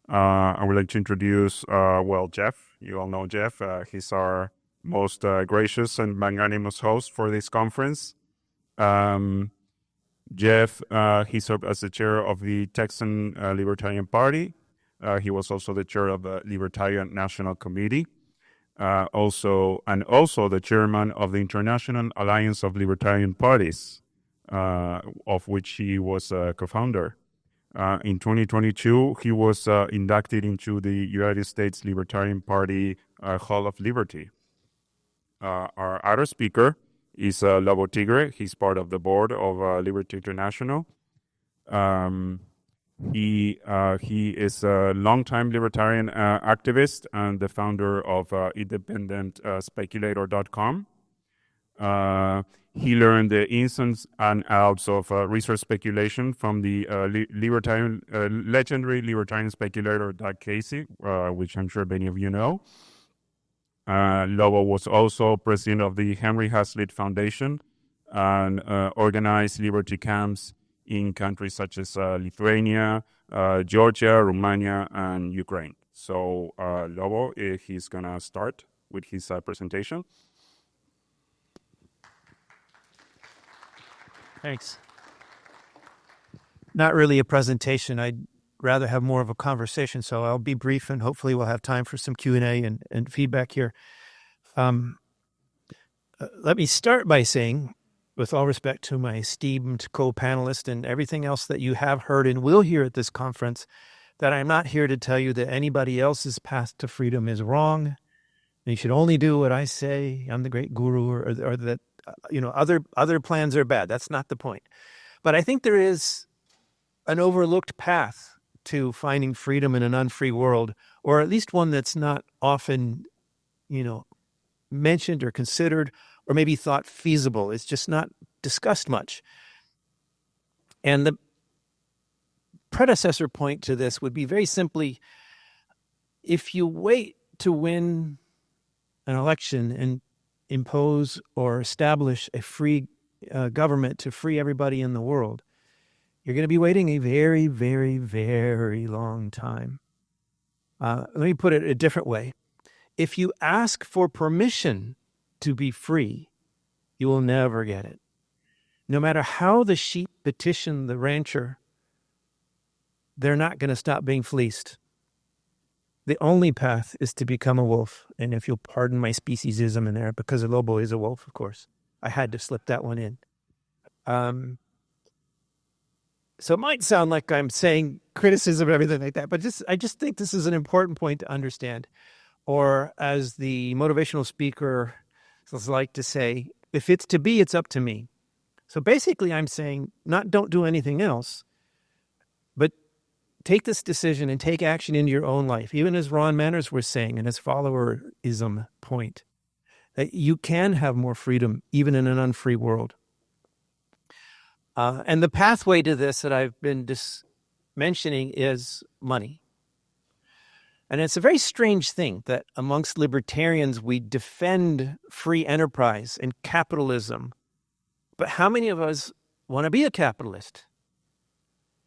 I would like to introduce, Jeff. You all know Jeff. He's our most gracious and magnanimous host for this conference. Jeff, he served as the chair of the Texan Libertarian Party. He was also the chair of the Libertarian National Committee. Also the chairman of the International Alliance of Libertarian Parties, of which he was a co-founder. In 2022, he was inducted into the United States Libertarian Party Hall of Liberty. Our other speaker is Lobo Tiggre. He's part of the board of Liberty International. He is a longtime libertarian activist and the founder of independentspeculator.com. He learned the ins and outs of research speculation from the legendary libertarian speculator Doug Casey, which I'm sure many of you know. Lobo was also president of the Henry Hazlitt Foundation and organized liberty camps in countries such as Lithuania, Georgia, Romania, and Ukraine. So Lobo, he's going to start with his presentation. Thanks. Not really a presentation. I'd rather have more of a conversation, so I'll be brief and hopefully we'll have time for some Q&A and feedback here. Let me start by saying, with all respect to my esteemed co-panelist and everything else that you have heard and will hear at this conference, that I'm not here to tell you that anybody else's path to freedom is wrong. And you should only do what I say. I'm the great guru, or that other plans are bad. That's not the point. But I think there is an overlooked path to finding freedom in an unfree world, or at least one that's not often, mentioned or considered, or maybe thought feasible. It's just not discussed much. And the predecessor point to this would be very simply, if you wait to win an election and impose or establish a free government to free everybody in the world, you're going to be waiting a very, very, very long time. Let me put it a different way. If you ask for permission to be free, you will never get it. No matter how the sheep petition the rancher, they're not going to stop being fleeced. The only path is to become a wolf. And if you'll pardon my speciesism in there, because a Lobo is a wolf, of course. I had to slip that one in. So it might sound like I'm saying criticism or everything like that, but I just think this is an important point to understand. Or as the motivational speaker like to say, if it's to be, it's up to me. So basically I'm saying not don't do anything else, but take this decision and take action into your own life. Even as Ron Manners was saying in his followerism point, that you can have more freedom even in an unfree world. And the pathway to this that I've been mentioning is money. And it's a very strange thing that amongst libertarians, we defend free enterprise and capitalism. But how many of us want to be a capitalist?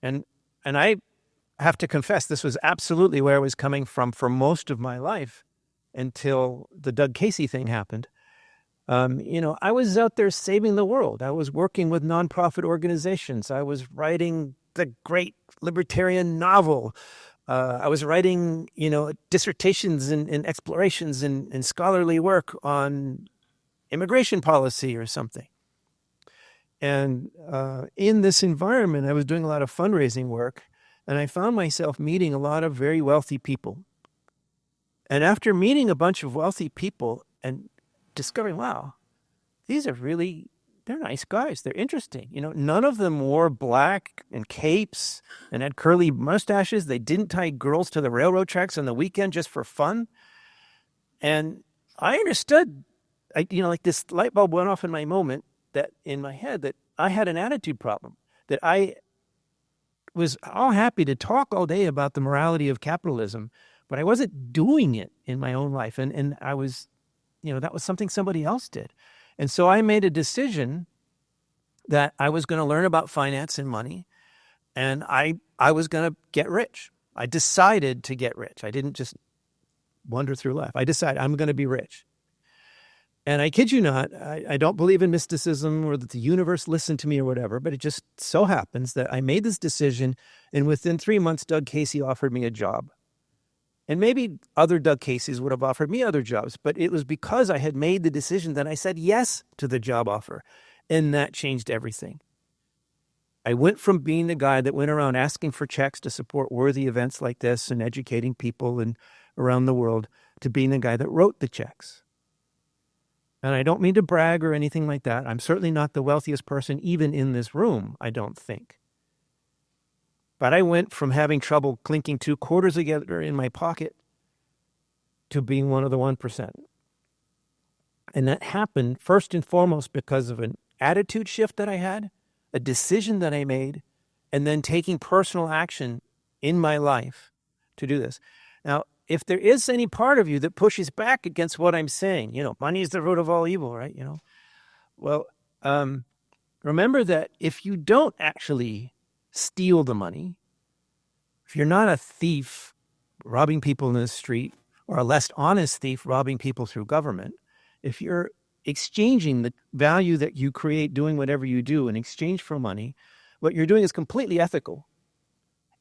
And I have to confess, this was absolutely where I was coming from for most of my life until the Doug Casey thing happened. I was out there saving the world. I was working with nonprofit organizations. I was writing the great libertarian novel. I was writing, dissertations and explorations and scholarly work on immigration policy or something. And in this environment, I was doing a lot of fundraising work, and I found myself meeting a lot of very wealthy people. And after meeting a bunch of wealthy people and discovering, wow, they're nice guys. They're interesting. None of them wore black and capes and had curly mustaches. They didn't tie girls to the railroad tracks on the weekend just for fun. And I understood, like this light bulb went off in my head that I had an attitude problem, that I was all happy to talk all day about the morality of capitalism, but I wasn't doing it in my own life. And I was, that was something somebody else did. And so I made a decision that I was going to learn about finance and money, and I was going to get rich. I decided to get rich. I didn't just wander through life. I decided I'm going to be rich. And I kid you not, I don't believe in mysticism or that the universe listened to me or whatever, but it just so happens that I made this decision, and within 3 months, Doug Casey offered me a job. And maybe other Doug Caseys would have offered me other jobs, but it was because I had made the decision that I said yes to the job offer, and that changed everything. I went from being the guy that went around asking for checks to support worthy events like this and educating people and around the world to being the guy that wrote the checks. And I don't mean to brag or anything like that. I'm certainly not the wealthiest person, even in this room, I don't think. But I went from having trouble clinking 2 quarters together in my pocket to being one of the 1%. And that happened first and foremost because of an attitude shift that I had, a decision that I made, and then taking personal action in my life to do this. Now, if there is any part of you that pushes back against what I'm saying, money is the root of all evil, right? Well, remember that if you don't actually steal the money, if you're not a thief robbing people in the street or a less honest thief robbing people through government, if you're exchanging the value that you create doing whatever you do in exchange for money, what you're doing is completely ethical.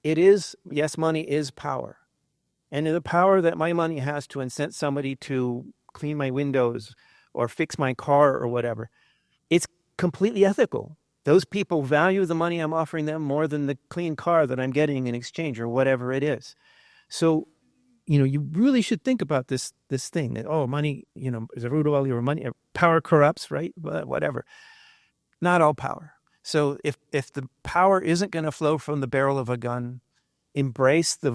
It is, yes, money is power. And the power that my money has to incent somebody to clean my windows or fix my car or whatever, it's completely ethical. Those people value the money I'm offering them more than the clean car that I'm getting in exchange or whatever it is. So, you really should think about this thing that, money, is a root of all your money. Power corrupts, right? Whatever. Not all power. So if the power isn't going to flow from the barrel of a gun, embrace the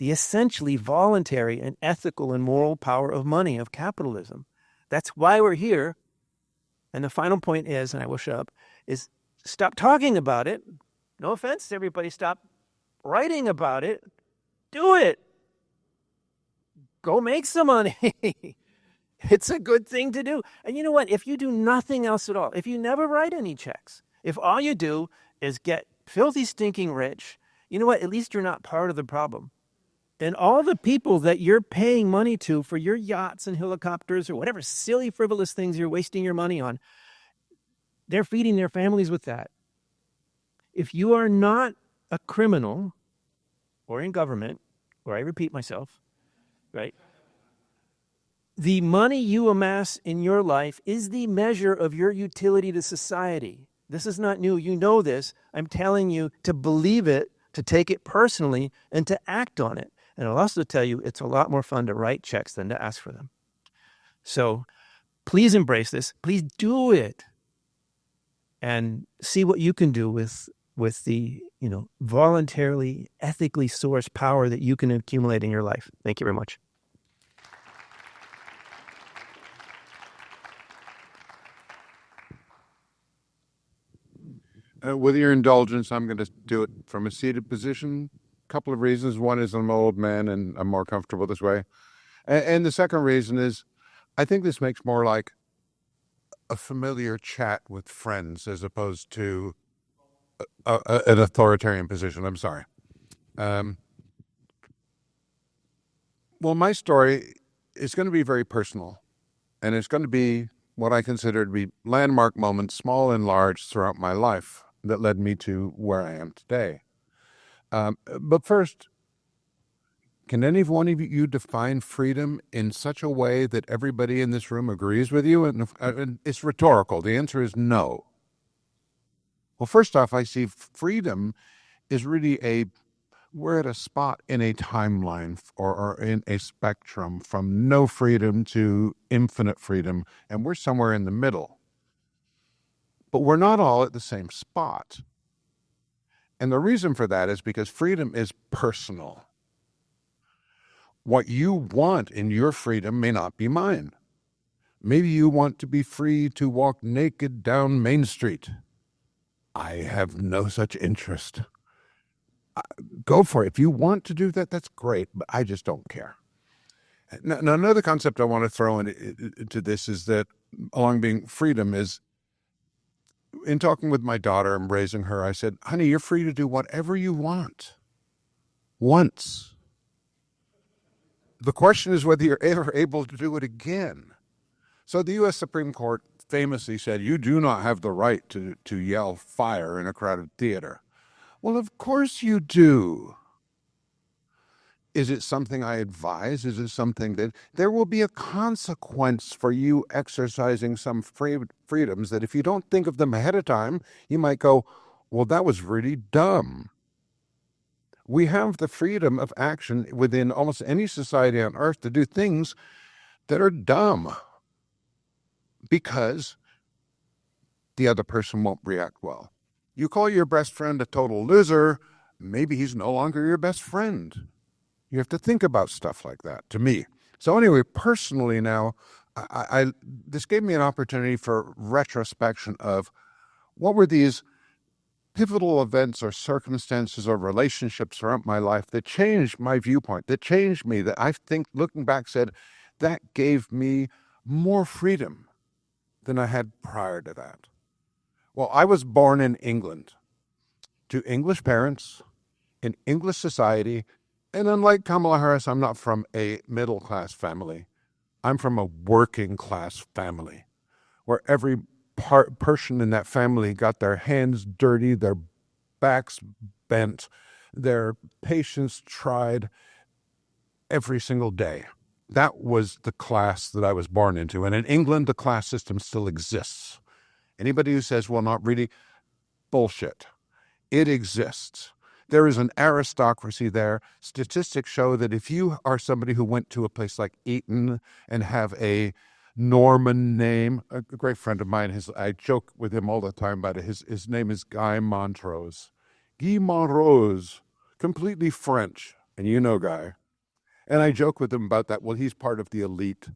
essentially voluntary and ethical and moral power of money, of capitalism. That's why we're here. And the final point is, and I will shut up, is stop talking about it. No offense to everybody. Stop writing about it. Do it. Go make some money. It's a good thing to do. And you know what? If you do nothing else at all, if you never write any checks, if all you do is get filthy, stinking rich, you know what? At least you're not part of the problem. And all the people that you're paying money to for your yachts and helicopters or whatever silly, frivolous things you're wasting your money on, they're feeding their families with that. If you are not a criminal or in government, or I repeat myself, right? The money you amass in your life is the measure of your utility to society. This is not new. You know this. I'm telling you to believe it, to take it personally, and to act on it. And I'll also tell you it's a lot more fun to write checks than to ask for them. So please embrace this. Please do it. And see what you can do with the, voluntarily, ethically sourced power that you can accumulate in your life. Thank you very much. With your indulgence, I'm going to do it from a seated position. A couple of reasons. One is I'm an old man and I'm more comfortable this way. And the second reason is I think this makes more like a familiar chat with friends as opposed to an authoritarian position. I'm sorry. Well, my story is going to be very personal, and it's going to be what I consider to be landmark moments, small and large, throughout my life that led me to where I am today. But first, can any one of you define freedom in such a way that everybody in this room agrees with you? And it's rhetorical. The answer is no. Well, first off, I see freedom is really we're at a spot in a timeline or in a spectrum from no freedom to infinite freedom, and we're somewhere in the middle. But we're not all at the same spot. And the reason for that is because freedom is personal. What you want in your freedom may not be mine. Maybe you want to be free to walk naked down Main Street. I have no such interest. Go for it. If you want to do that, that's great, but I just don't care. Now, another concept I want to throw into this is that along being freedom is, in talking with my daughter and raising her, I said, honey, you're free to do whatever you want. once. The question is whether you're ever able to do it again. So the U.S. Supreme Court famously said, you do not have the right to yell fire in a crowded theater. Well, of course you do. Is it something I advise? Is it something that there will be a consequence for you exercising some freedoms that if you don't think of them ahead of time, you might go, well, that was really dumb. We have the freedom of action within almost any society on earth to do things that are dumb because the other person won't react well. You call your best friend a total loser, maybe he's no longer your best friend. You have to think about stuff like that, to me. So anyway, personally now, this gave me an opportunity for retrospection of what were these pivotal events or circumstances or relationships throughout my life that changed my viewpoint, that changed me, that I think, looking back, said, that gave me more freedom than I had prior to that. Well, I was born in England to English parents, in English society, and unlike Kamala Harris, I'm not from a middle-class family. I'm from a working-class family where every person in that family got their hands dirty, their backs bent, their patience tried every single day. That was the class that I was born into. And in England, the class system still exists. Anybody who says, well, not really, bullshit. It exists. There is an aristocracy there. Statistics show that if you are somebody who went to a place like Eton and have a Norman name, a great friend of mine, I joke with him all the time about it. His name is Guy Montrose. Guy Montrose, completely French, and you know Guy. And I joke with him about that. Well, he's part of the elite.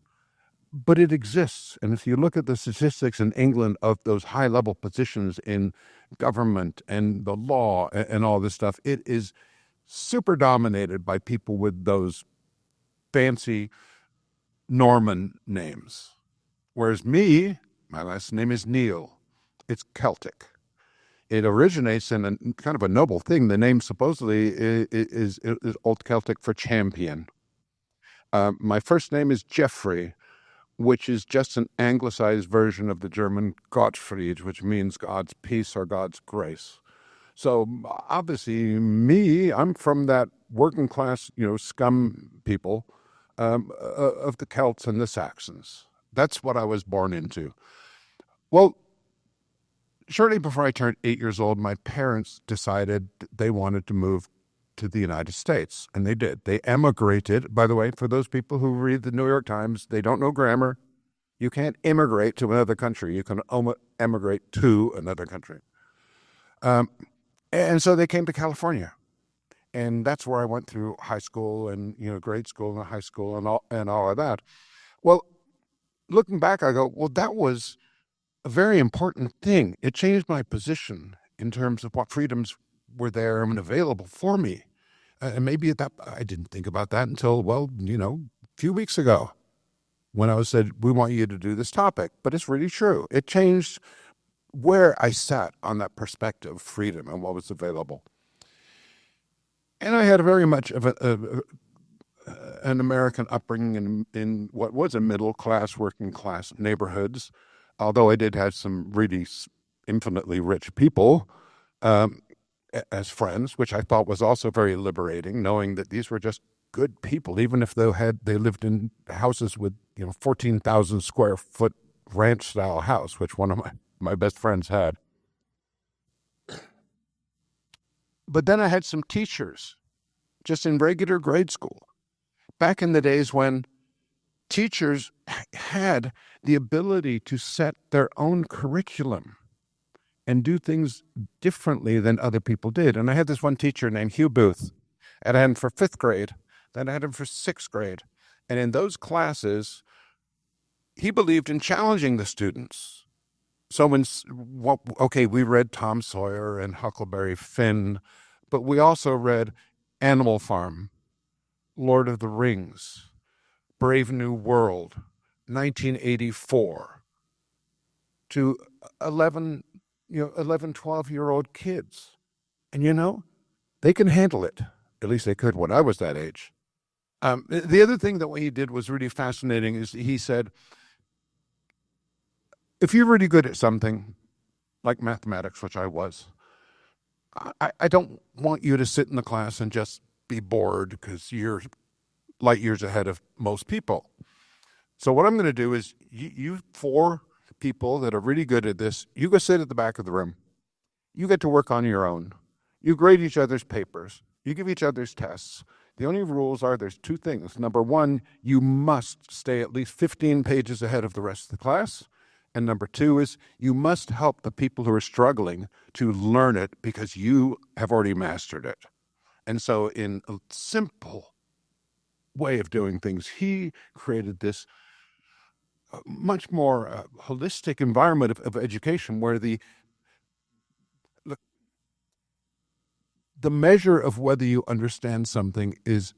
But it exists. And if you look at the statistics in England of those high-level positions in government and the law and all this stuff, it is super dominated by people with those fancy Norman names. Whereas me, my last name is Neale. It's Celtic. It originates in a kind of a noble thing. The name supposedly is Old Celtic for champion. My first name is Geoffrey, which is just an anglicized version of the German Gottfried, which means God's peace or God's grace. So obviously me, I'm from that working class, scum people of the Celts and the Saxons. That's what I was born into. Well, shortly before I turned 8 years old, my parents decided they wanted to move to the United States, and they did. They emigrated. By the way, for those people who read the New York Times, they don't know grammar. You can't immigrate to another country. You can emigrate to another country. And so they came to California, and that's where I went through high school and grade school and high school and all of that. Well, looking back, I go, well, that was a very important thing. It changed my position in terms of what freedoms were there and available for me. And maybe I didn't think about that until, a few weeks ago when I was said, we want you to do this topic. But it's really true. It changed where I sat on that perspective of freedom and what was available. And I had very much of an American upbringing in what was a middle-class, working-class neighborhoods, although I did have some really infinitely rich people as friends, which I thought was also very liberating, knowing that these were just good people, even if they lived in houses with 14,000 square foot ranch style house, which one of my best friends had. But then I had some teachers just in regular grade school back in the days when teachers had the ability to set their own curriculum and do things differently than other people did. And I had this one teacher named Hugh Booth, and I had him for 5th grade, then I had him for 6th grade. And in those classes, he believed in challenging the students. So we read Tom Sawyer and Huckleberry Finn, but we also read Animal Farm, Lord of the Rings, Brave New World, 1984, to 11, 12-year-old kids. And they can handle it. At least they could when I was that age. The other thing that what he did was really fascinating is he said, if you're really good at something, like mathematics, which I was, I don't want you to sit in the class and just be bored because you're light years ahead of most people. So what I'm going to do is you four people that are really good at this, you go sit at the back of the room. You get to work on your own. You grade each other's papers. You give each other's tests. The only rules are there's two things. Number one, you must stay at least 15 pages ahead of the rest of the class. And number two is you must help the people who are struggling to learn it because you have already mastered it. And so in a simple way of doing things, he created this much more holistic environment of education where the measure of whether you understand something is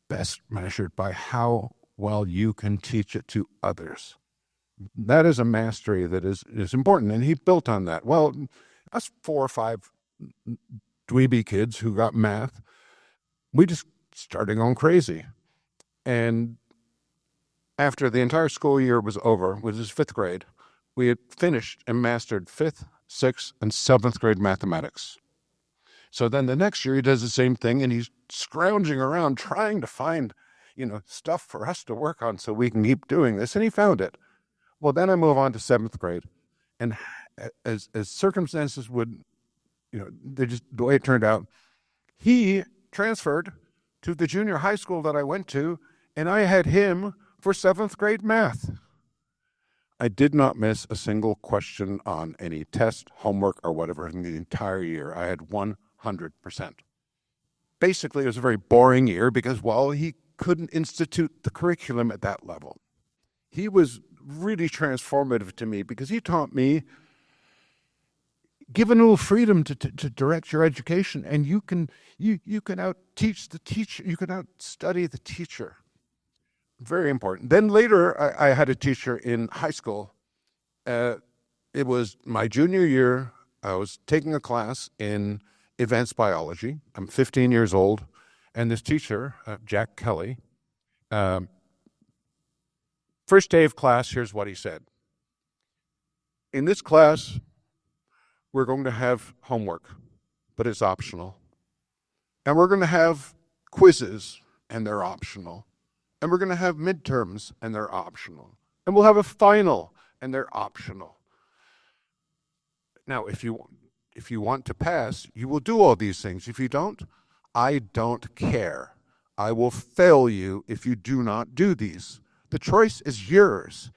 best measured by how well you can teach it to others. That is a mastery that is important, and he built on that. Well, us 4 or 5 dweeby kids who got math, we just started going crazy. And after the entire school year was over, which is 5th grade, we had finished and mastered 5th, 6th, and 7th grade mathematics. So then the next year he does the same thing, and he's scrounging around trying to find, stuff for us to work on so we can keep doing this, and he found it. Well, then I move on to 7th grade, and as circumstances would, the way it turned out, he transferred to the junior high school that I went to, and I had him for 7th grade math. I did not miss a single question on any test, homework, or whatever in the entire year. I had 100%. Basically, it was a very boring year because, he couldn't institute the curriculum at that level. He was really transformative to me because he taught me, given a little freedom to direct your education, and you can out-teach the teacher, you can out-study the teacher. Very important. Then later, I had a teacher in high school. It was my junior year. I was taking a class in advanced biology. I'm 15 years old, and this teacher, Jack Kelly, first day of class, here's what he said. In this class, we're going to have homework, but it's optional. And we're going to have quizzes, and they're optional. And we're going to have midterms, and they're optional. And we'll have a final, and they're optional. Now, if you want to pass, you will do all these things. If you don't, I don't care. I will fail you if you do not do these. The choice is yours.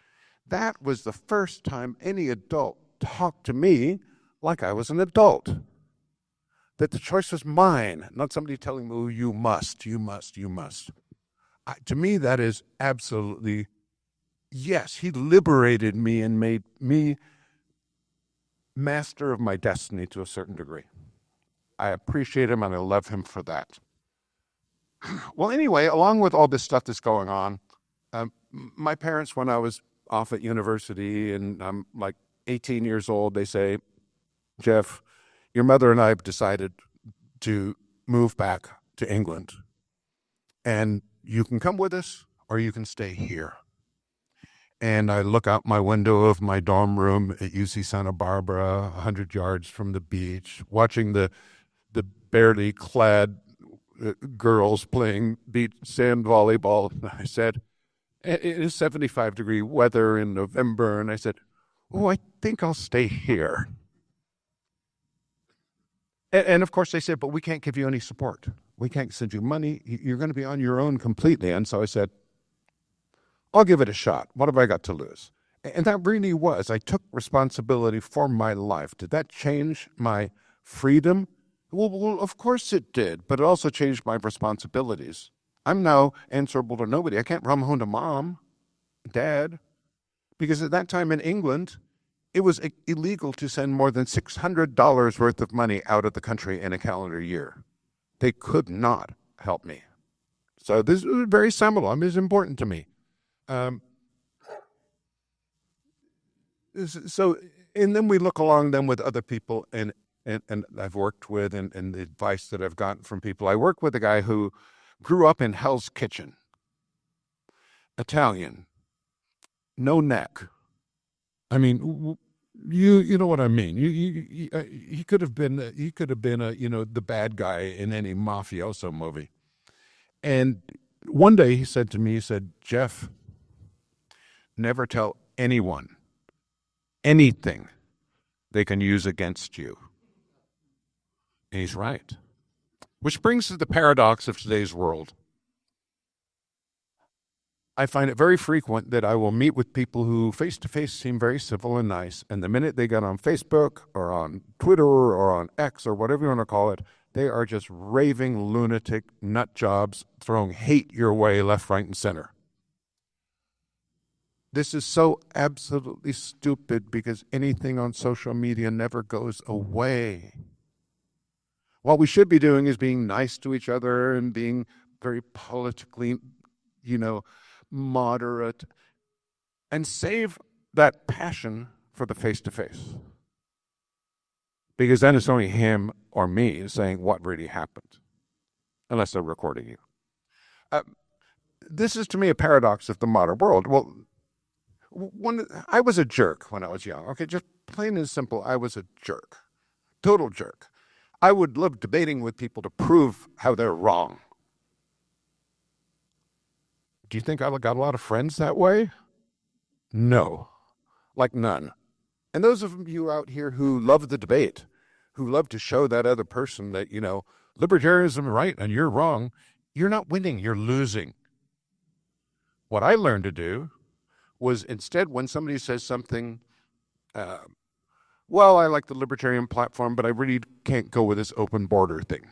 That was the first time any adult talked to me like I was an adult. That the choice was mine, not somebody telling me, you must. To me, that is absolutely, yes, he liberated me and made me master of my destiny to a certain degree. I appreciate him and I love him for that. Well, anyway, along with all this stuff that's going on, my parents, when I was off at university and I'm like 18 years old, they say, Jeff, your mother and I have decided to move back to England. And you can come with us or you can stay here. And I look out my window of my dorm room at UC Santa Barbara, 100 yards from the beach, watching the barely clad girls playing beach sand volleyball. And I said, it is 75-degree weather in November. And I said, I think I'll stay here. And of course they said, but we can't give you any support. We can't send you money. You're going to be on your own completely. And so I said, I'll give it a shot. What have I got to lose? And that really was. I took responsibility for my life. Did that change my freedom? Well, of course it did, but it also changed my responsibilities. I'm now answerable to nobody. I can't run home to mom, dad, because at that time in England, it was illegal to send more than $600 worth of money out of the country in a calendar year. They could not help me. So this is very seminal. I mean, it's important to me. And then we look along then with other people, and and I've worked with and the advice that I've gotten from people. I work with a guy who grew up in Hell's Kitchen, Italian, no neck. I mean, you know what I mean. He could have been the bad guy in any mafioso movie. And one day he said to me, he said, "Jeff, never tell anyone anything they can use against you." And he's right. Which brings to the paradox of today's world. I find it very frequent that I will meet with people who face-to-face seem very civil and nice, and the minute they get on Facebook or on Twitter or on X or whatever you want to call it, they are just raving lunatic nut jobs throwing hate your way left, right, and center. This is so absolutely stupid because anything on social media never goes away. What we should be doing is being nice to each other and being very politically, moderate, and save that passion for the face-to-face. Because then it's only him or me saying what really happened, unless they're recording you. This is, to me, a paradox of the modern world. Well, I was a jerk when I was young. Okay, just plain and simple, I was a jerk. Total jerk. I would love debating with people to prove how they're wrong. Do you think I got a lot of friends that way? No, like none. And those of you out here who love the debate, who love to show that other person that, libertarianism is right and you're wrong, you're not winning, you're losing. What I learned to do was instead when somebody says something, well, I like the libertarian platform, but I really can't go with this open border thing.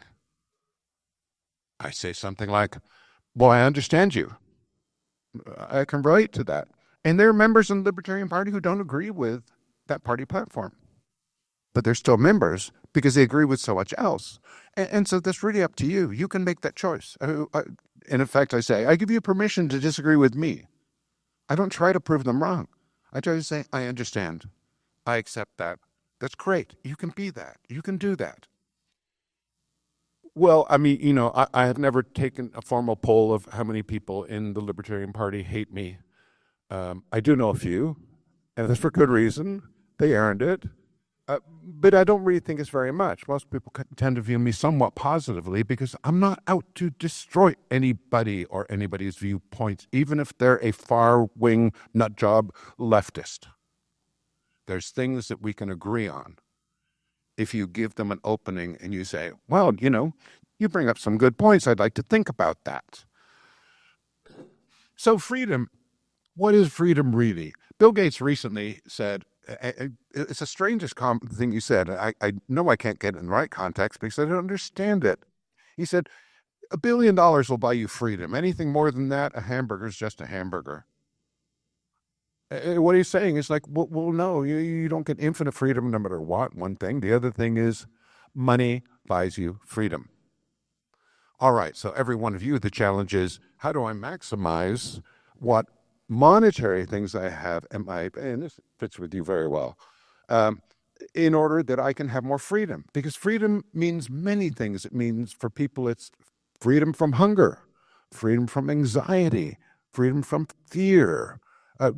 I say something like, well, I understand you. I can relate to that. And there are members in the Libertarian Party who don't agree with that party platform. But they're still members because they agree with so much else. And so that's really up to you. You can make that choice. And in fact, I say, I give you permission to disagree with me. I don't try to prove them wrong. I try to say, I understand. I accept that. That's great. You can be that. You can do that. Well, I mean, I have never taken a formal poll of how many people in the Libertarian Party hate me. I do know a few, and that's for good reason. They earned it. But I don't really think it's very much. Most people tend to view me somewhat positively because I'm not out to destroy anybody or anybody's viewpoints, even if they're a far-wing nutjob leftist. There's things that we can agree on. If you give them an opening and you say, well, you bring up some good points. I'd like to think about that. So freedom, what is freedom really? Bill Gates recently said, it's the strangest thing you said. I know I can't get it in the right context because I don't understand it. He said, $1 billion will buy you freedom. Anything more than that, a hamburger is just a hamburger. What he's saying is like, well, no, you don't get infinite freedom no matter what, one thing. The other thing is money buys you freedom. All right, so every one of you, the challenge is, how do I maximize what monetary things I have, and this fits with you very well, in order that I can have more freedom? Because freedom means many things. It means for people, it's freedom from hunger, freedom from anxiety, freedom from fear.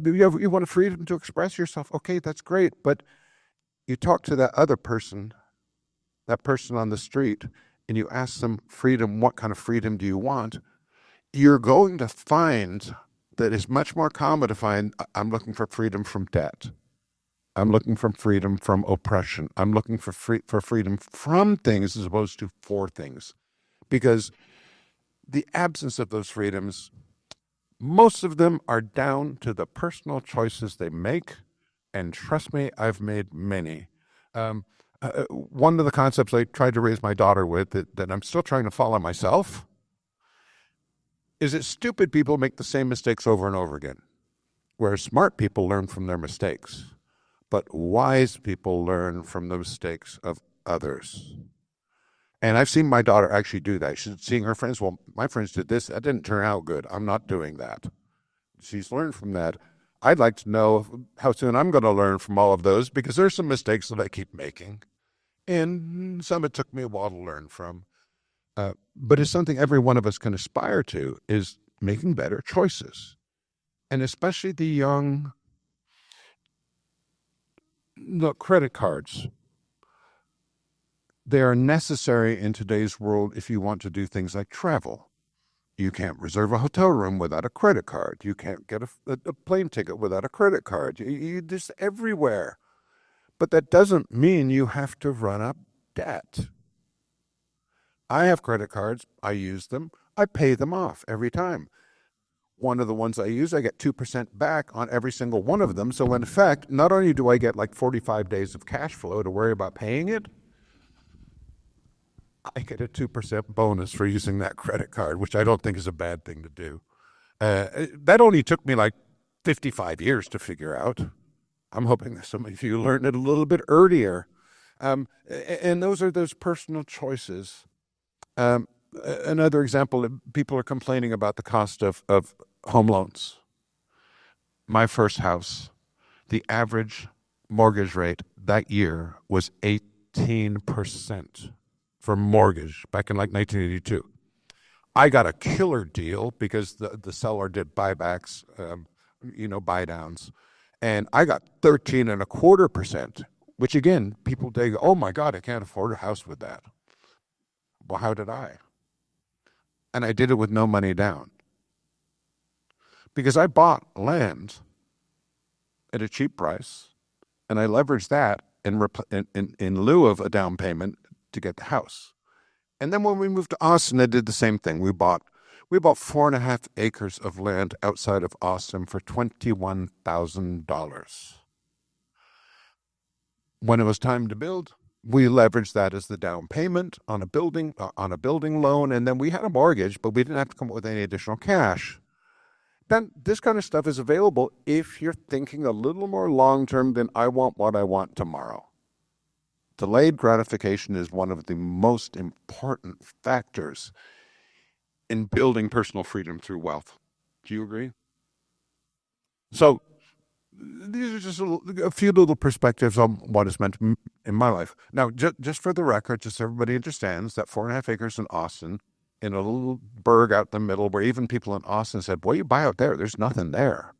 You want a freedom to express yourself? Okay, that's great. But you talk to that other person, that person on the street, and you ask them freedom, what kind of freedom do you want? You're going to find that it's much more common to find, I'm looking for freedom from debt. I'm looking for freedom from oppression. I'm looking for freedom from things as opposed to for things. Because the absence of those freedoms, most of them are down to the personal choices they make, and trust me, I've made many. One of the concepts I tried to raise my daughter with that I'm still trying to follow myself is that stupid people make the same mistakes over and over again, whereas smart people learn from their mistakes, but wise people learn from the mistakes of others. And I've seen my daughter actually do that. She's seeing her friends. Well, my friends did this. That didn't turn out good. I'm not doing that. She's learned from that. I'd like to know how soon I'm going to learn from all of those, because there's some mistakes that I keep making. And some it took me a while to learn from. But it's something every one of us can aspire to, is making better choices. And especially the young. Look, credit cards, they are necessary in today's world if you want to do things like travel. You can't reserve a hotel room without a credit card. You can't get a plane ticket without a credit card. You just everywhere. But that doesn't mean you have to run up debt. I have credit cards. I use them. I pay them off every time. One of the ones I use, I get 2% back on every single one of them. So in effect, not only do I get like 45 days of cash flow to worry about paying it, I get a 2% bonus for using that credit card, which I don't think is a bad thing to do. That only took me like 55 years to figure out. I'm hoping that some of you learned it a little bit earlier. And those are those personal choices. Another example, people are complaining about the cost of home loans. My first house, the average mortgage rate that year was 18% for mortgage back in like 1982. I got a killer deal because the seller did buybacks, buy downs. And I got 13.25%, which again, people dig, oh my God, I can't afford a house with that. Well, how did I? And I did it with no money down. Because I bought land at a cheap price, and I leveraged that in lieu of a down payment to get the house. And then when we moved to Austin, I did the same thing. We bought 4.5 acres of land outside of Austin for $21,000. When it was time to build, we leveraged that as the down payment on a building loan, and then we had a mortgage, but we didn't have to come up with any additional cash. Then this kind of stuff is available if you're thinking a little more long-term than I want what I want tomorrow. Delayed gratification is one of the most important factors in building personal freedom through wealth. Do you agree? So these are just a few little perspectives on what it's meant in my life. Now, just for the record, just so everybody understands, that 4.5 acres in Austin, in a little burg out in the middle, where even people in Austin said, boy, you buy out there, there's nothing there.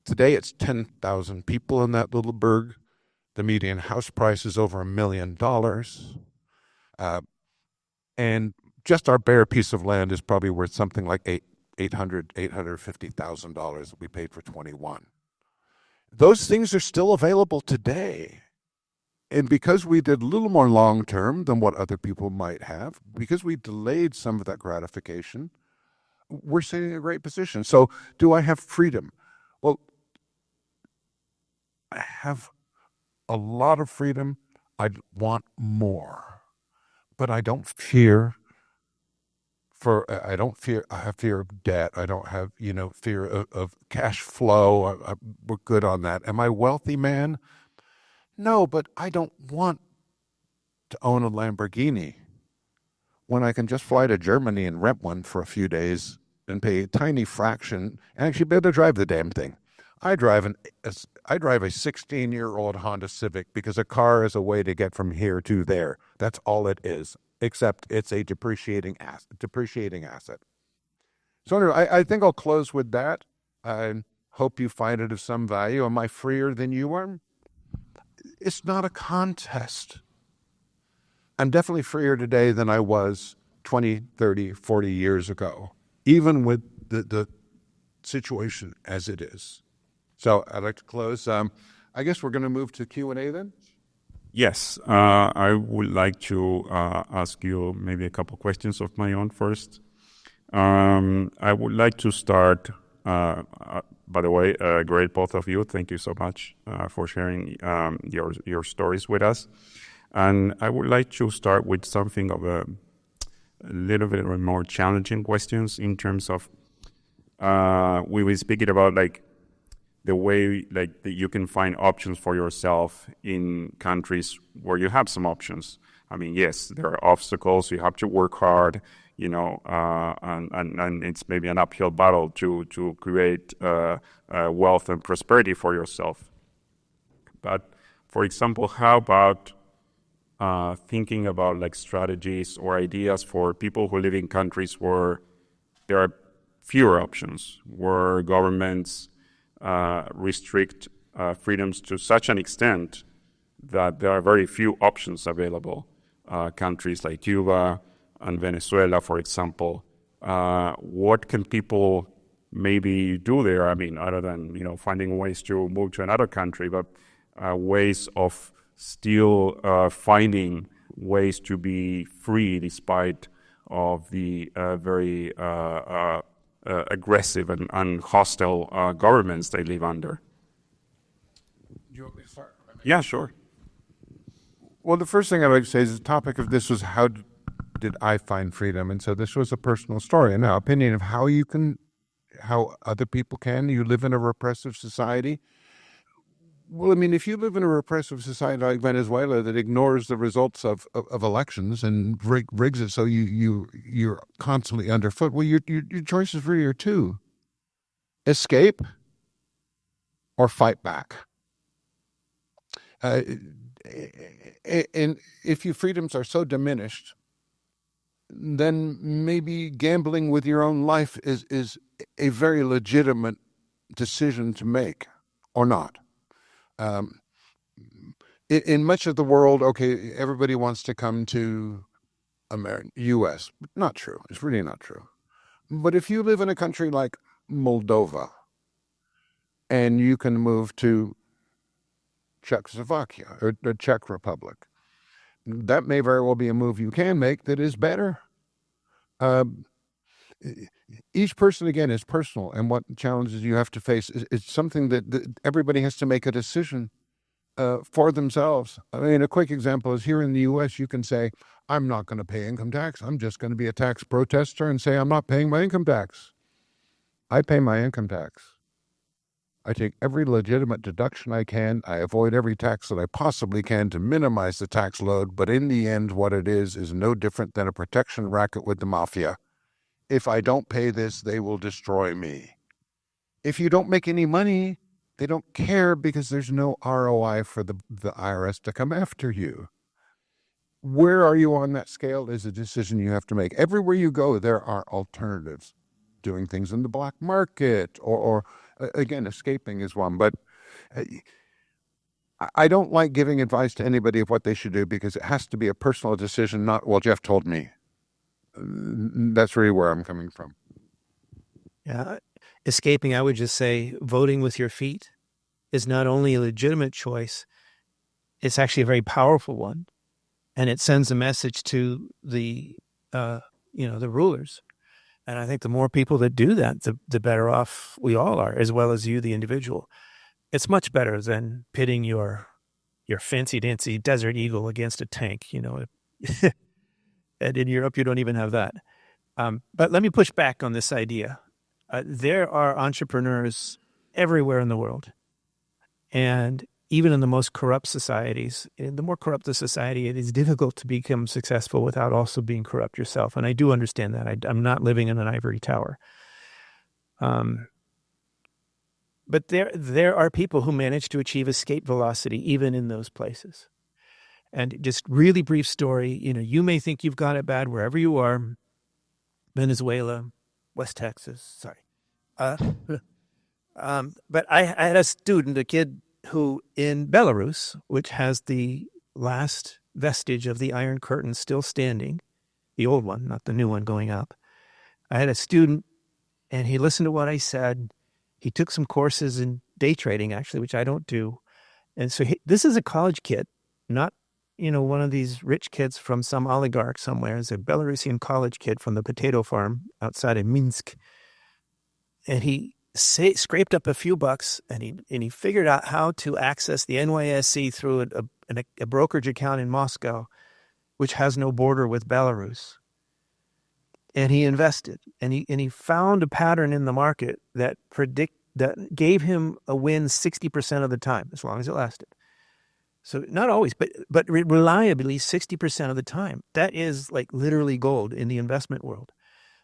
Today, it's 10,000 people in that little burg. The median house price is over $1 million. And just our bare piece of land is probably worth something like $850,000 that we paid for 21. Those things are still available today. And because we did a little more long-term than what other people might have, because we delayed some of that gratification, we're sitting in a great position. So do I have freedom? Well, I have a lot of freedom. I want more. But I don't fear. I have fear of debt. I don't have, fear of cash flow. We're good on that. Am I a wealthy man? No, but I don't want to own a Lamborghini when I can just fly to Germany and rent one for a few days and pay a tiny fraction and actually be able to drive the damn thing. I drive a 16-year-old Honda Civic because a car is a way to get from here to there. That's all it is, except it's a depreciating asset. So anyway, I think I'll close with that. I hope you find it of some value. Am I freer than you are? It's not a contest. I'm definitely freer today than I was 20, 30, 40 years ago, even with the situation as it is. So I'd like to close. I guess we're going to move to Q&A then? Yes, I would like to ask you maybe a couple questions of my own first. I would like to start, by the way, great both of you. Thank you so much for sharing your stories with us. And I would like to start with something of a little bit more challenging questions in terms of, we were speaking about like the way like that you can find options for yourself in countries where you have some options. I mean, yes, there are obstacles. You have to work hard, and it's maybe an uphill battle to create wealth and prosperity for yourself. But for example, how about thinking about like strategies or ideas for people who live in countries where there are fewer options, where governments restrict freedoms to such an extent that there are very few options available. Countries like Cuba and Venezuela, for example. What can people maybe do there? I mean, other than finding ways to move to another country, but ways of still finding ways to be free despite of the very aggressive and hostile governments they live under. Do you want me to start? Yeah, sure. Well, the first thing I'd like to say is the topic of this was how did I find freedom? And so this was a personal story. Now, opinion of how other people can. You live in a repressive society. Well, I mean, if you live in a repressive society like Venezuela that ignores the results of elections and rigs it so you're constantly underfoot, well, your choices really are two: escape or fight back. And if your freedoms are so diminished, then maybe gambling with your own life is a very legitimate decision to make, or not. In much of the world, okay, everybody wants to come to U.S. Not true. It's really not true. But if you live in a country like Moldova and you can move to Czechoslovakia or the Czech Republic, that may very well be a move you can make that is better. Each person, again, is personal, and what challenges you have to face is something that everybody has to make a decision for themselves. I mean, a quick example is here in the U.S., you can say, I'm not going to pay income tax. I'm just going to be a tax protester and say I'm not paying my income tax. I pay my income tax. I take every legitimate deduction I can. I avoid every tax that I possibly can to minimize the tax load. But in the end, what it is no different than a protection racket with the mafia. If I don't pay this, they will destroy me. If you don't make any money, they don't care because there's no ROI for the IRS to come after you. Where are you on that scale is a decision you have to make. Everywhere you go, there are alternatives. Doing things in the black market or again, escaping is one. But I don't like giving advice to anybody of what they should do because it has to be a personal decision, not, well, Jeff told me. That's really where I'm coming from. Yeah. Escaping, I would just say voting with your feet is not only a legitimate choice, it's actually a very powerful one. And it sends a message to the rulers. And I think the more people that do that, the better off we all are, as well as you, the individual. It's much better than pitting your fancy-dancy Desert Eagle against a tank, And in Europe, you don't even have that. But let me push back on this idea. There are entrepreneurs everywhere in the world. And even in the most corrupt societies, the more corrupt the society, it is difficult to become successful without also being corrupt yourself. And I do understand that. I'm not living in an ivory tower. But there are people who manage to achieve escape velocity even in those places. And just really brief story, you may think you've got it bad wherever you are, Venezuela, West Texas, sorry. But I had a student, a kid who in Belarus, which has the last vestige of the Iron Curtain still standing, the old one, not the new one going up. I had a student, and he listened to what I said. He took some courses in day trading, actually, which I don't do. And so this is a college kid, not one of these rich kids from some oligarch somewhere. It's a Belarusian college kid from the potato farm outside of Minsk. And he scraped up a few bucks, and he figured out how to access the NYSE through a brokerage account in Moscow, which has no border with Belarus. And he invested, and he found a pattern in the market that gave him a win 60% of the time, as long as it lasted. So not always, but reliably 60% of the time. That is like literally gold in the investment world.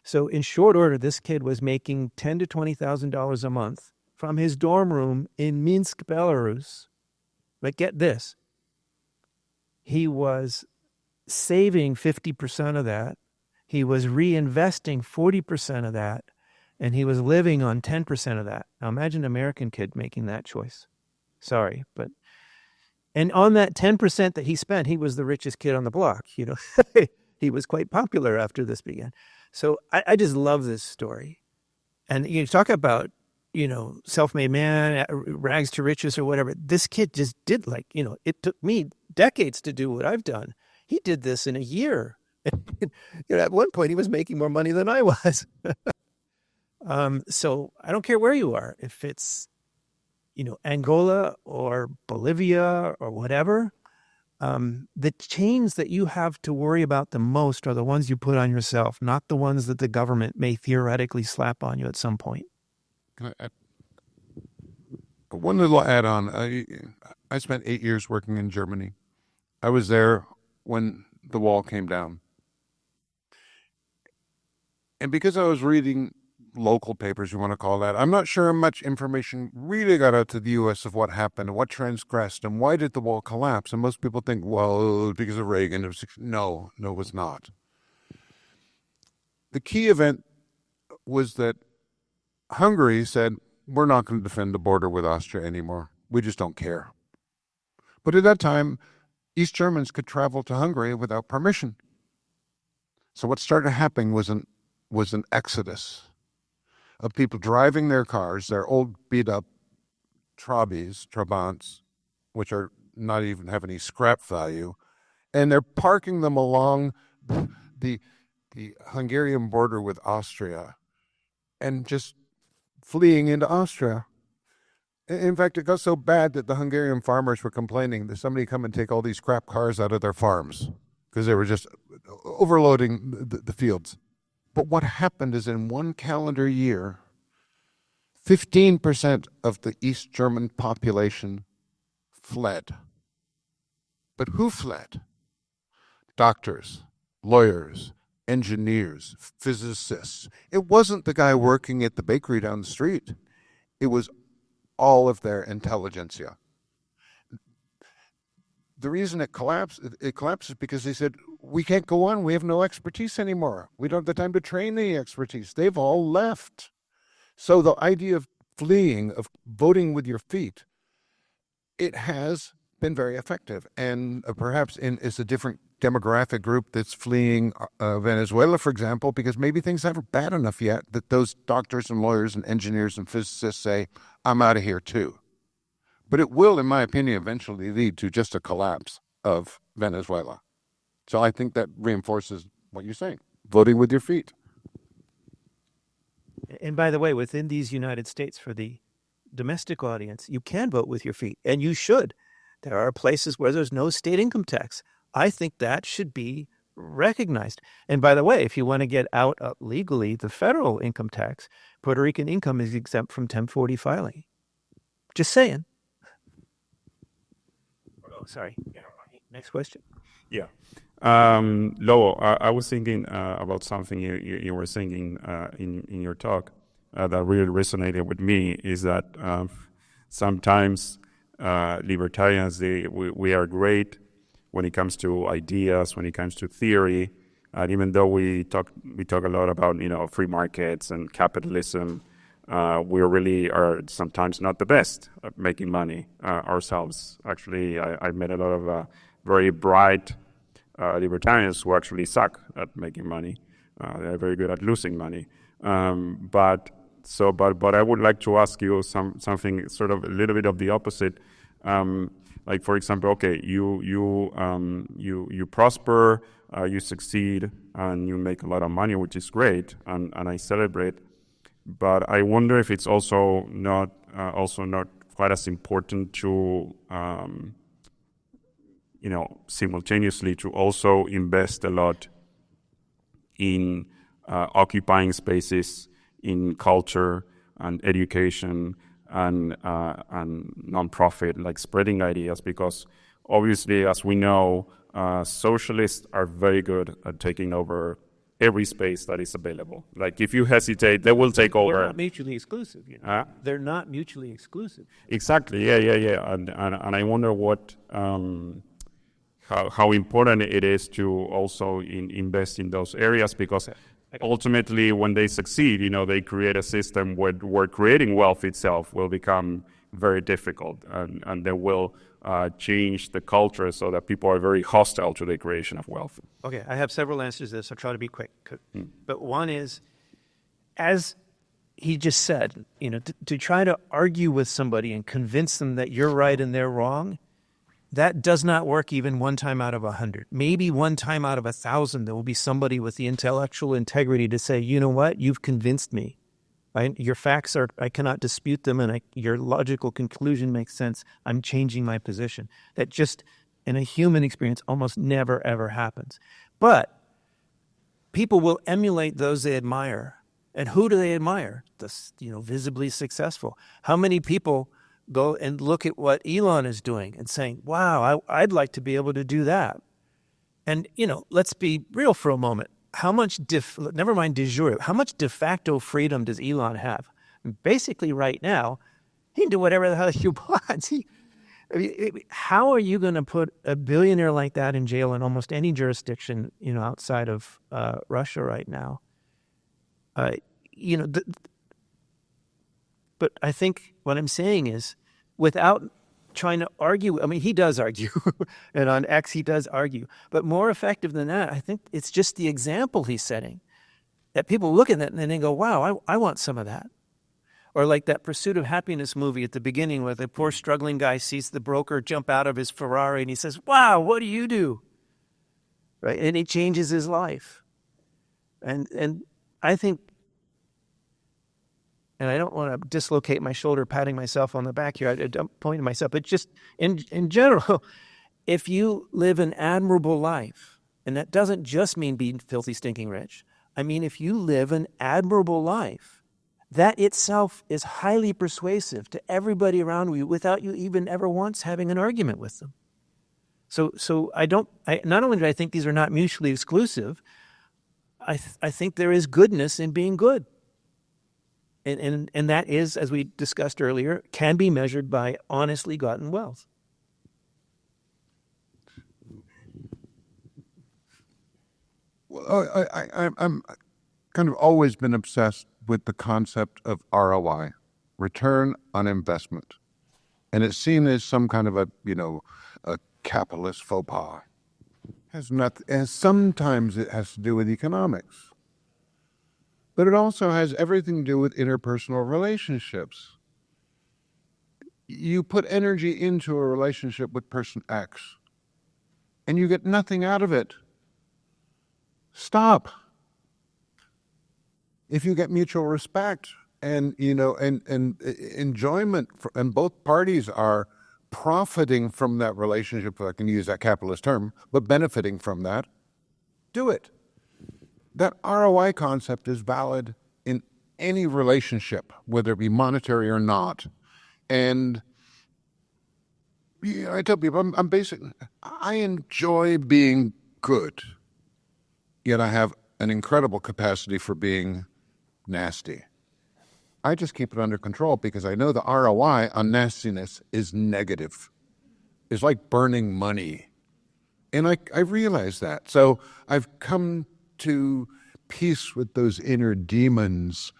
So in short order, this kid was making $10,000 to $20,000 a month from his dorm room in Minsk, Belarus. But get this, he was saving 50% of that, he was reinvesting 40% of that, and he was living on 10% of that. Now imagine an American kid making that choice. Sorry, but and on that 10% that he spent, he was the richest kid on the block. He was quite popular after this began. So I just love this story. And you talk about, self-made man, rags to riches or whatever. This kid just did it took me decades to do what I've done. He did this in a year. At one point he was making more money than I was. So I don't care where you are, if it's, Angola or Bolivia or whatever, the chains that you have to worry about the most are the ones you put on yourself, not the ones that the government may theoretically slap on you at some point. Can I add one little add-on? I spent 8 years working in Germany. I was there when the wall came down. And because I was reading local papers, you want to call that, I'm not sure how much information really got out to the U.S. of what happened and what transgressed and why did the wall collapse. And most people think, well, because of Reagan. No, it was not. The key event was that Hungary said, we're not going to defend the border with Austria anymore. We just don't care. But at that time, East Germans could travel to Hungary without permission. So what started happening was an exodus of people driving their cars, their old beat-up Trabants, which are not even have any scrap value, and they're parking them along the Hungarian border with Austria and just fleeing into Austria. In fact, it got so bad that the Hungarian farmers were complaining that somebody come and take all these scrap cars out of their farms because they were just overloading the fields. But what happened is in one calendar year, 15% of the East German population fled. But who fled? Doctors, lawyers, engineers, physicists. It wasn't the guy working at the bakery down the street. It was all of their intelligentsia. The reason it collapses because they said, we can't go on. We have no expertise anymore. We don't have the time to train the expertise. They've all left. So the idea of fleeing, of voting with your feet, it has been very effective. And perhaps it's a different demographic group that's fleeing Venezuela, for example, because maybe things aren't bad enough yet that those doctors and lawyers and engineers and physicists say, I'm out of here too. But it will, in my opinion, eventually lead to just a collapse of Venezuela. So I think that reinforces what you're saying, voting with your feet. And by the way, within these United States, for the domestic audience, you can vote with your feet, and you should. There are places where there's no state income tax. I think that should be recognized. And by the way, if you want to get out legally the federal income tax, Puerto Rican income is exempt from 1040 filing. Just saying. Oh, sorry. Next question. Yeah. Lobo, I was thinking about something you were saying in your talk that really resonated with me, is that sometimes libertarians, we are great when it comes to ideas, when it comes to theory, and even though we talk a lot about free markets and capitalism, we really are sometimes not the best at making money ourselves. Actually, I've met a lot of very bright libertarians who actually suck at making money. They're very good at losing money. But I would like to ask you something sort of a little bit of the opposite. Like, for example, okay, you prosper, you succeed, and you make a lot of money, which is great, and I celebrate. But I wonder if it's also not quite as important to simultaneously to also invest a lot in occupying spaces, in culture and education and nonprofit, like spreading ideas, because obviously, as we know, socialists are very good at taking over every space that is available. Like, if you hesitate, they will take over. They're not mutually exclusive. They're not mutually exclusive. Exactly. Yeah. And I wonder what how important it is to also invest in those areas, because ultimately when they succeed, they create a system where creating wealth itself will become very difficult, and they will change the culture so that people are very hostile to the creation of wealth. Okay, I have several answers to this. I'll try to be quick. But one is, as he just said, to try to argue with somebody and convince them that you're right and they're wrong, that does not work even one time out of 100. Maybe one time out of 1,000, there will be somebody with the intellectual integrity to say, you know what, you've convinced me. Right? Your facts I cannot dispute them, and your logical conclusion makes sense. I'm changing my position. That just, in a human experience, almost never, ever happens. But people will emulate those they admire. And who do they admire? The visibly successful. How many people go and look at what Elon is doing and saying, wow, I'd like to be able to do that. And, let's be real for a moment. How much, never mind de jure, how much de facto freedom does Elon have? Basically right now, he can do whatever the hell he wants. How are you going to put a billionaire like that in jail in almost any jurisdiction, outside of Russia right now? But I think what I'm saying is, without trying to argue, he does argue, and on X he does argue, but more effective than that, I think it's just the example he's setting, that people look at that and then they go, wow, I want some of that. Or like that Pursuit of Happiness movie at the beginning where the poor struggling guy sees the broker jump out of his Ferrari and he says, wow, what do you do? Right? And it changes his life. And I think, and I don't want to dislocate my shoulder patting myself on the back here. I'm pointing to myself. But just in general, if you live an admirable life, and that doesn't just mean being filthy, stinking rich. I mean, if you live an admirable life, that itself is highly persuasive to everybody around you without you even ever once having an argument with them. So not only do I think these are not mutually exclusive, I think there is goodness in being good. And that is, as we discussed earlier, can be measured by honestly gotten wealth. Well, I'm kind of always been obsessed with the concept of ROI, return on investment. And it's seen as some kind of a capitalist faux pas. Sometimes it has to do with economics. But it also has everything to do with interpersonal relationships. You put energy into a relationship with person X, and you get nothing out of it. Stop. If you get mutual respect and enjoyment, and both parties are profiting from that relationship, if I can use that capitalist term, but benefiting from that, do it. That ROI concept is valid in any relationship, whether it be monetary or not. And I tell people, I enjoy being good, yet I have an incredible capacity for being nasty. I just keep it under control because I know the ROI on nastiness is negative. It's like burning money. And I realize that. So I've come to peace with those inner demons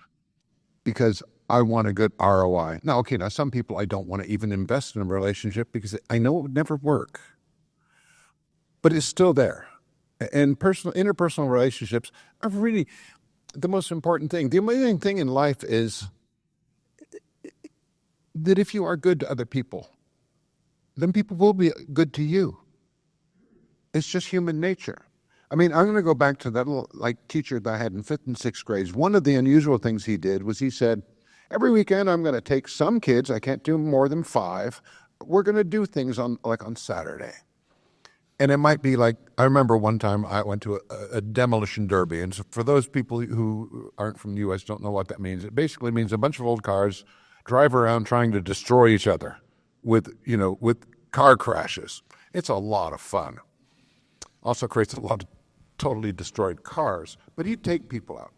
because I want a good ROI. Now, some people I don't want to even invest in a relationship because I know it would never work. But it's still there. And interpersonal relationships are really the most important thing. The amazing thing in life is that if you are good to other people, then people will be good to you. It's just human nature. I'm going to go back to that little teacher that I had in 5th and 6th grades. One of the unusual things he did was he said, every weekend I'm going to take some kids, I can't do more than 5, we're going to do things on Saturday. And it might be I remember one time I went to a demolition derby. And so for those people who aren't from the U.S. don't know what that means, it basically means a bunch of old cars drive around trying to destroy each other with car crashes. It's a lot of fun. Also creates a lot of totally destroyed cars, but he'd take people out.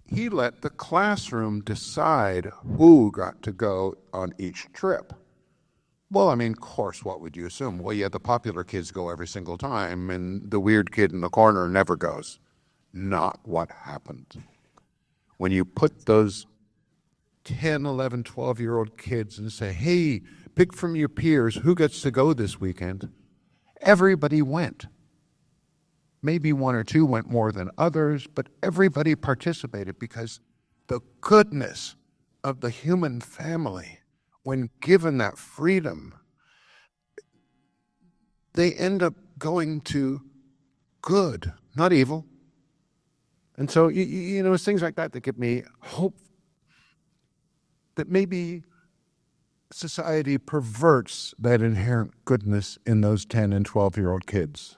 He let the classroom decide who got to go on each trip. Well, I mean, of course, what would you assume? Well, yeah, the popular kids go every single time, and the weird kid in the corner never goes. Not what happened. When you put those 10, 11, 12-year-old kids and say, hey, pick from your peers who gets to go this weekend, everybody went. Maybe one or two went more than others, but everybody participated because the goodness of the human family, when given that freedom, they end up going to good, not evil. And so, you know, it's things like that that give me hope that maybe society perverts that inherent goodness in those 10 and 12-year-old kids.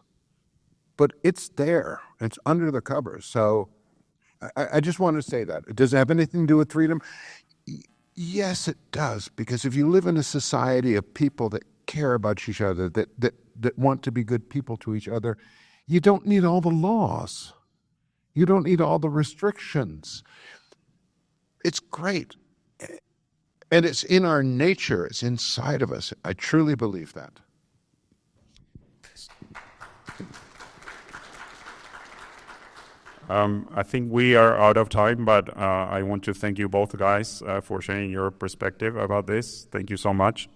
But it's there. It's under the covers. So I just want to say that. Does it have anything to do with freedom? Yes, it does. Because if you live in a society of people that care about each other, that want to be good people to each other, you don't need all the laws. You don't need all the restrictions. It's great. And it's in our nature. It's inside of us. I truly believe that. I think we are out of time, but I want to thank you both guys for sharing your perspective about this. Thank you so much.